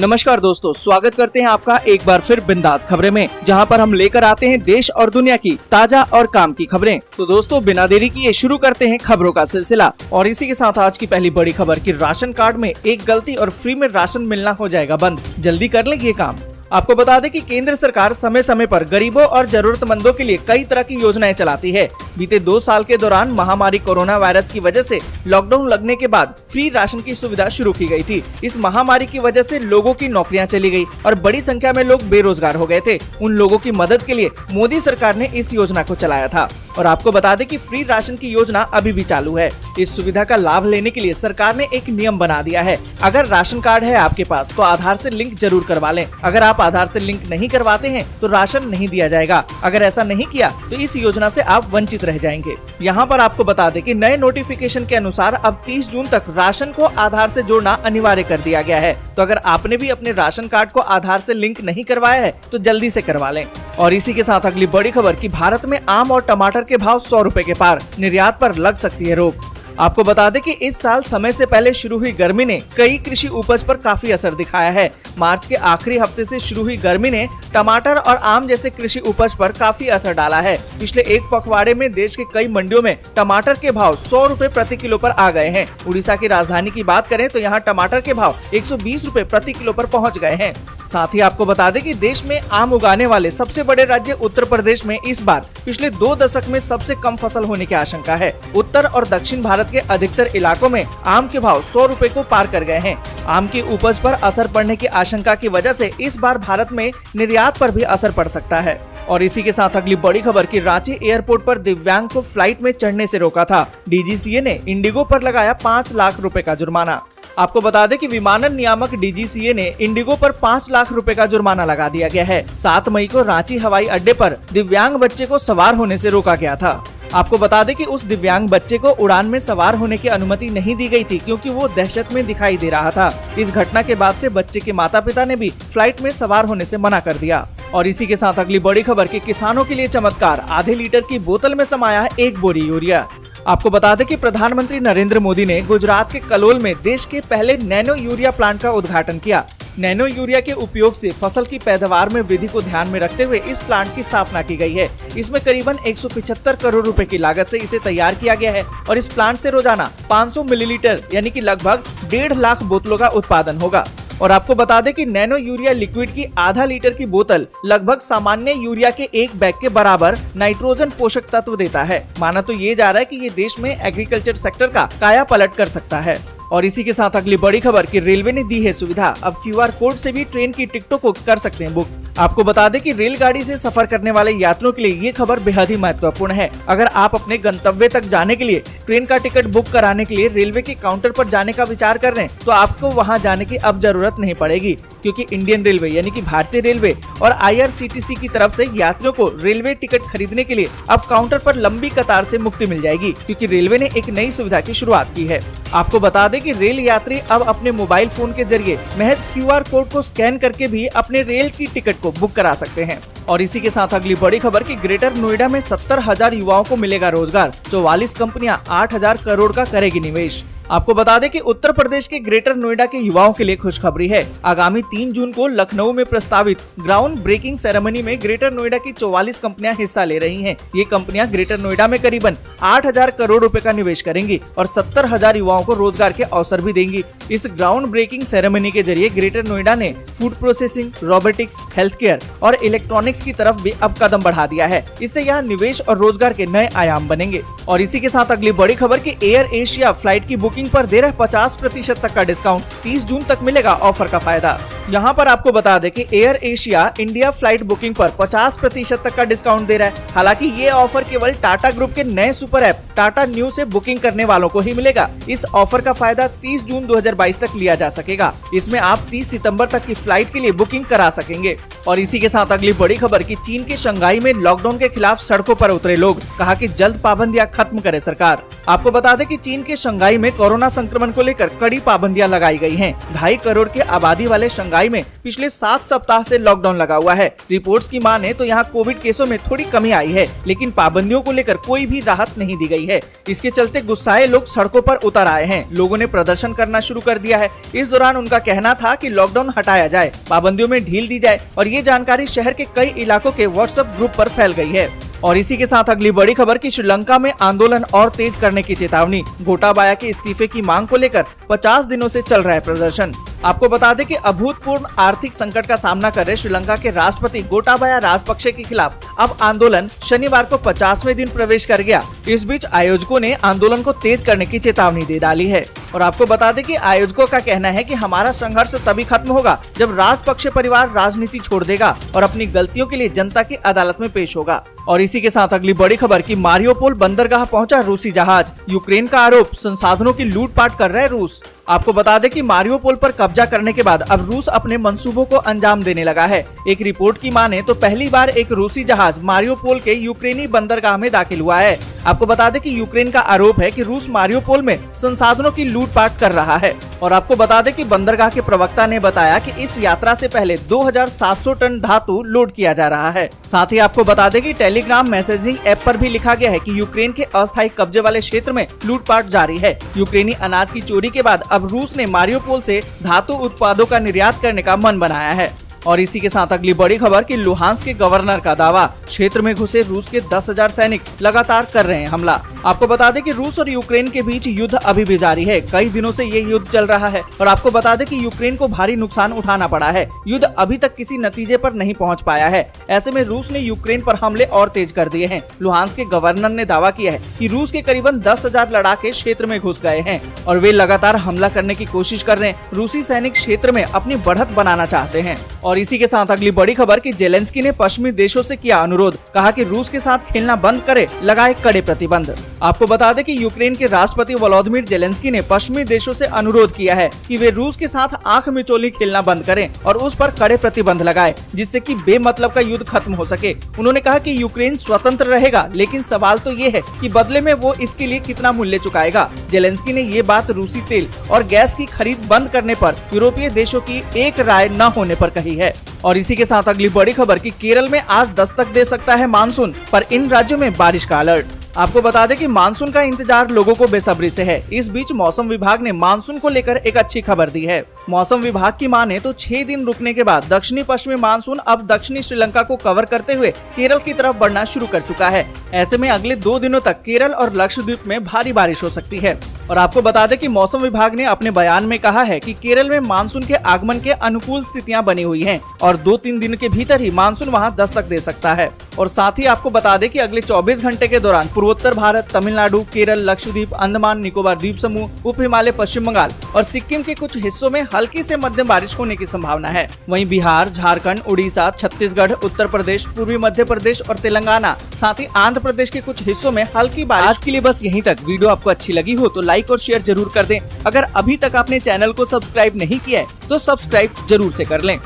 नमस्कार दोस्तों, स्वागत करते हैं आपका एक बार फिर बिंदास खबरें में, जहां पर हम लेकर आते हैं देश और दुनिया की ताजा और काम की खबरें। तो दोस्तों, बिना देरी किए शुरू करते हैं खबरों का सिलसिला। और इसी के साथ आज की पहली बड़ी खबर कि राशन कार्ड में एक गलती और फ्री में राशन मिलना हो जाएगा बंद। जल्दी कर लें ये काम। आपको बता दें कि केंद्र सरकार समय समय पर गरीबों और जरूरतमंदों के लिए कई तरह की योजनाएं चलाती है। बीते 2 साल के दौरान महामारी कोरोना वायरस की वजह से लॉकडाउन लगने के बाद फ्री राशन की सुविधा शुरू की गई थी। इस महामारी की वजह से लोगों की नौकरियां चली गई और बड़ी संख्या में लोग बेरोजगार हो गए थे। उन लोगों की मदद के लिए मोदी सरकार ने इस योजना को चलाया था। और आपको बता दें कि फ्री राशन की योजना अभी भी चालू है। इस सुविधा का लाभ लेने के लिए सरकार ने एक नियम बना दिया है। अगर राशन कार्ड है आपके पास तो आधार से लिंक जरूर करवा लें। अगर आप आधार से लिंक नहीं करवाते हैं तो राशन नहीं दिया जाएगा। अगर ऐसा नहीं किया तो इस योजना से आप वंचित रह जाएंगे। यहाँ पर आपको बता दें कि नए नोटिफिकेशन के अनुसार अब 30 जून तक राशन को आधार से जोड़ना अनिवार्य कर दिया गया है। तो अगर आपने भी अपने राशन कार्ड को आधार से लिंक नहीं करवाया है तो जल्दी से करवा लें। और इसी के साथ अगली बड़ी खबर कि भारत में आम और टमाटर के भाव 100 रुपए के पार, निर्यात पर लग सकती है रोक। आपको बता दें कि इस साल समय से पहले शुरू हुई गर्मी ने कई कृषि उपज पर काफी असर दिखाया है। मार्च के आखिरी हफ्ते से शुरू हुई गर्मी ने टमाटर और आम जैसे कृषि उपज पर काफी असर डाला है। पिछले एक पखवाड़े में देश के कई मंडियों में टमाटर के भाव 100 रुपए प्रति किलो पर आ गए हैं। उड़ीसा की राजधानी की बात करें तो यहाँ टमाटर के भाव 120 रुपए प्रति किलो पर पहुँच गए हैं। साथ ही आपको बता दें कि देश में आम उगाने वाले सबसे बड़े राज्य उत्तर प्रदेश में इस बार पिछले 2 दशक में सबसे कम फसल होने की आशंका है। उत्तर और दक्षिण भारत के अधिकतर इलाकों में आम के भाव 100 रुपए को पार कर गए हैं। आम की उपज पर असर पड़ने की आशंका की वजह से इस बार भारत में निर्यात पर भी असर पड़ सकता है। और इसी के साथ अगली बड़ी खबर कि रांची एयरपोर्ट पर दिव्यांग को फ्लाइट में चढ़ने से रोका था। डीजीसीए ने इंडिगो पर लगाया 5 लाख रुपए का जुर्माना। आपको बता दें कि विमानन नियामक डीजीसीए ने इंडिगो पर 5 लाख रुपए का जुर्माना लगा दिया गया है। 7 मई को रांची हवाई अड्डे पर दिव्यांग बच्चे को सवार होने से रोका गया था। आपको बता दें कि उस दिव्यांग बच्चे को उड़ान में सवार होने की अनुमति नहीं दी गई थी क्योंकि वो दहशत में दिखाई दे रहा था। इस घटना के बाद से बच्चे के माता पिता ने भी फ्लाइट में सवार होने से मना कर दिया। और इसी के साथ अगली बड़ी खबर कि किसानों के लिए चमत्कार, आधे लीटर की बोतल में समाया है 1 बोरी यूरिया। आपको बता दें कि प्रधानमंत्री नरेंद्र मोदी ने गुजरात के कलोल में देश के पहले नैनो यूरिया प्लांट का उद्घाटन किया। नैनो यूरिया के उपयोग से फसल की पैदावार में वृद्धि को ध्यान में रखते हुए इस प्लांट की स्थापना की गई है। इसमें करीबन 175 करोड़ रुपए की लागत से इसे तैयार किया गया है और इस प्लांट से रोजाना 500 मिलीलीटर यानी कि लगभग 1.5 लाख बोतलों का उत्पादन होगा। और आपको बता दें कि नैनो यूरिया लिक्विड की आधा लीटर की बोतल लगभग सामान्य यूरिया के 1 बैग के बराबर नाइट्रोजन पोषक तत्व देता है। माना तो ये जा रहा है कि ये देश में एग्रीकल्चर सेक्टर का काया पलट कर सकता है। और इसी के साथ अगली बड़ी खबर कि रेलवे ने दी है सुविधा, अब QR कोड से भी ट्रेन की टिकटों को कर सकते हैं बुक। आपको बता दें कि रेलगाड़ी से सफर करने वाले यात्रियों के लिए ये खबर बेहद ही महत्वपूर्ण है। अगर आप अपने गंतव्य तक जाने के लिए ट्रेन का टिकट बुक कराने के लिए रेलवे के काउंटर पर जाने का विचार कर रहे हैं तो आपको वहां जाने की अब जरूरत नहीं पड़ेगी, क्योंकि इंडियन रेलवे यानी कि भारतीय रेलवे और IRCTC की तरफ से यात्रियों को रेलवे टिकट खरीदने के लिए अब काउंटर पर लंबी कतार से मुक्ति मिल जाएगी, क्योंकि रेलवे ने एक नई सुविधा की शुरुआत की है। आपको बता दें कि रेल यात्री अब अपने मोबाइल फोन के जरिए महज QR कोड को स्कैन करके भी अपने रेल की टिकट को बुक करा सकते हैं। और इसी के साथ अगली बड़ी खबर कि ग्रेटर नोएडा में 70,000 युवाओं को मिलेगा रोजगार, 44 कंपनियां 8,000 करोड़ का करेगी निवेश। आपको बता दें कि उत्तर प्रदेश के ग्रेटर नोएडा के युवाओं के लिए खुशखबरी है। आगामी 3 जून को लखनऊ में प्रस्तावित ग्राउंड ब्रेकिंग सेरेमनी में ग्रेटर नोएडा की 44 कंपनियां हिस्सा ले रही हैं। ये कंपनियां ग्रेटर नोएडा में करीबन 8,000 करोड़ रुपए का निवेश करेंगी और 70,000 युवाओं को रोजगार के अवसर भी देंगी। इस ग्राउंड ब्रेकिंग सेरेमनी के जरिए ग्रेटर नोएडा ने food processing, robotics, health care और इलेक्ट्रॉनिक्स की तरफ भी अब कदम बढ़ा दिया है। इससे यहाँ निवेश और रोजगार के नए आयाम बनेंगे। और इसी के साथ अगली बड़ी खबर की एयर एशिया फ्लाइट की बुकिंग पर दे रहा 50% तक का डिस्काउंट, 30 जून तक मिलेगा ऑफर का फायदा। यहाँ पर आपको बता दें कि air Asia India flight booking पर 50% तक का डिस्काउंट दे रहा है। हालांकि ये ऑफर केवल टाटा ग्रुप के नए सुपर ऐप टाटा न्यू से बुकिंग करने वालों को ही मिलेगा। इस ऑफर का फायदा 30 जून 2022 तक लिया जा सकेगा। इसमें आप 30 सितंबर तक की फ्लाइट के लिए बुकिंग करा सकेंगे। और इसी के साथ अगली बड़ी खबर कि चीन के शंघाई में लॉकडाउन के खिलाफ सड़कों पर उतरे लोग, कहा कि जल्द पाबंदियां खत्म करे सरकार। आपको बता दें कि चीन के शंघाई में कोरोना कोरोना संक्रमण को लेकर कड़ी पाबंदियां लगाई गई हैं। 2.5 करोड़ की आबादी वाले शंघाई में पिछले 7 सप्ताह से लॉकडाउन लगा हुआ है। रिपोर्ट्स की माने तो यहाँ कोविड केसों में थोड़ी कमी आई है, लेकिन पाबंदियों को लेकर कोई भी राहत नहीं दी गई है। इसके चलते गुस्साए लोग सड़कों पर उतर आए हैं। लोगों ने प्रदर्शन करना शुरू कर दिया है। इस दौरान उनका कहना था कि लॉकडाउन हटाया जाए, पाबंदियों में ढील दी जाए, और ये जानकारी शहर के कई इलाकों के व्हाट्सएप ग्रुप पर फैल गई है। और इसी के साथ अगली बड़ी खबर की श्रीलंका में आंदोलन और तेज करने की चेतावनी। गोटाबाया के इस्तीफे की मांग को लेकर 50 दिनों से चल रहा है प्रदर्शन। आपको बता दें कि अभूतपूर्व आर्थिक संकट का सामना कर रहे श्रीलंका के राष्ट्रपति गोटाबाया राजपक्षे के खिलाफ अब आंदोलन शनिवार को 50वें दिन प्रवेश कर गया। इस बीच आयोजकों ने आंदोलन को तेज करने की चेतावनी दे डाली है। और आपको बता दें कि आयोजकों का कहना है कि हमारा संघर्ष तभी खत्म होगा जब राजपक्षे परिवार राजनीति छोड़ देगा और अपनी गलतियों के लिए जनता की अदालत में पेश होगा। और इसी के साथ अगली बड़ी खबर की मारियोपोल बंदरगाह पहुंचा रूसी जहाज। यूक्रेन का आरोप, संसाधनों की लूटपाट कर रहा है रूस। आपको बता दें कि मारियोपोल पर कब्जा करने के बाद अब रूस अपने मंसूबों को अंजाम देने लगा है। एक रिपोर्ट की माने तो पहली बार एक रूसी जहाज मारियोपोल के यूक्रेनी बंदरगाह में दाखिल हुआ है। आपको बता दें कि यूक्रेन का आरोप है कि रूस मारियोपोल में संसाधनों की लूटपाट कर रहा है। और आपको बता दें कि बंदरगाह के प्रवक्ता ने बताया कि इस यात्रा से पहले 2700 टन धातु लोड किया जा रहा है। साथ ही आपको बता दें कि टेलीग्राम मैसेजिंग ऐप पर भी लिखा गया है कि यूक्रेन के अस्थायी कब्जे वाले क्षेत्र में लूटपाट जारी है। यूक्रेनी अनाज की चोरी के बाद अब रूस ने मारियोपोल से धातु उत्पादों का निर्यात करने का मन बनाया है। और इसी के साथ अगली बड़ी खबर कि लुहांस्क के गवर्नर का दावा, क्षेत्र में घुसे रूस के 10,000 सैनिक लगातार कर रहे हैं हमला। आपको बता दें कि रूस और यूक्रेन के बीच युद्ध अभी भी जारी है। कई दिनों से ये युद्ध चल रहा है और आपको बता दें कि यूक्रेन को भारी नुकसान उठाना पड़ा है। युद्ध अभी तक किसी नतीजे पर नहीं पहुंच पाया है। ऐसे में रूस ने यूक्रेन पर हमले और तेज कर दिए हैं। लुहांस्क के गवर्नर ने दावा किया है कि रूस के करीबन 10,000 लड़ाके क्षेत्र में घुस गए हैं और वे लगातार हमला करने की कोशिश कर रहे हैं। रूसी सैनिक क्षेत्र में अपनी बढ़त बनाना चाहते हैं। और इसी के साथ अगली बड़ी खबर कि जेलेंस्की ने पश्चिमी देशों से किया अनुरोध, कहा कि रूस के साथ खेलना बंद करे, लगाए कड़े प्रतिबंध। आपको बता दें कि यूक्रेन के राष्ट्रपति वोलोदिमीर जेलेंस्की ने पश्चिमी देशों से अनुरोध किया है कि वे रूस के साथ आंख मिचौली खेलना बंद करें और उस पर कड़े प्रतिबंध लगाएं, जिससे कि बेमतलब का युद्ध खत्म हो सके। उन्होंने कहा कि यूक्रेन स्वतंत्र रहेगा, लेकिन सवाल तो ये है कि बदले में वो इसके लिए कितना मूल्य चुकाएगा। जेलेंस्की ने ये बात रूसी तेल और गैस की खरीद बंद करने पर यूरोपीय देशों की एक राय न होने पर कही है। और इसी के साथ अगली बड़ी खबर कि केरल में आज दस्तक दे सकता है मानसून, पर इन राज्यों में बारिश का अलर्ट। आपको बता दें कि मानसून का इंतजार लोगों को बेसब्री से है। इस बीच मौसम विभाग ने मानसून को लेकर एक अच्छी खबर दी है। मौसम विभाग की माने तो 6 दिन रुकने के बाद दक्षिणी पश्चिमी मानसून अब दक्षिणी श्रीलंका को कवर करते हुए केरल की तरफ बढ़ना शुरू कर चुका है। ऐसे में अगले 2 दिनों तक केरल और लक्षद्वीप में भारी बारिश हो सकती है। और आपको बता दें कि मौसम विभाग ने अपने बयान में कहा है कि केरल में मानसून के आगमन के अनुकूल स्थितियां बनी हुई हैं और 2-3 दिन के भीतर ही मानसून वहां दस्तक दे सकता है। और साथ ही आपको बता दें कि अगले 24 घंटे के दौरान पूर्वोत्तर भारत, तमिलनाडु, केरल, लक्षद्वीप, अंडमान निकोबार द्वीप समूह, उप हिमालय, पश्चिम बंगाल और सिक्किम के कुछ हिस्सों में हल्की से मध्यम बारिश होने की संभावना है। वहीं बिहार, झारखंड, उड़ीसा, छत्तीसगढ़, उत्तर प्रदेश, पूर्वी मध्य प्रदेश और तेलंगाना, साथ ही आंध्र प्रदेश के कुछ हिस्सों में हल्की बारिश। आज के लिए बस यहीं तक। वीडियो आपको अच्छी लगी हो तो लाइक और शेयर जरूर कर दें। अगर अभी तक आपने चैनल को सब्सक्राइब नहीं किया है तो सब्सक्राइब जरूर से कर लें।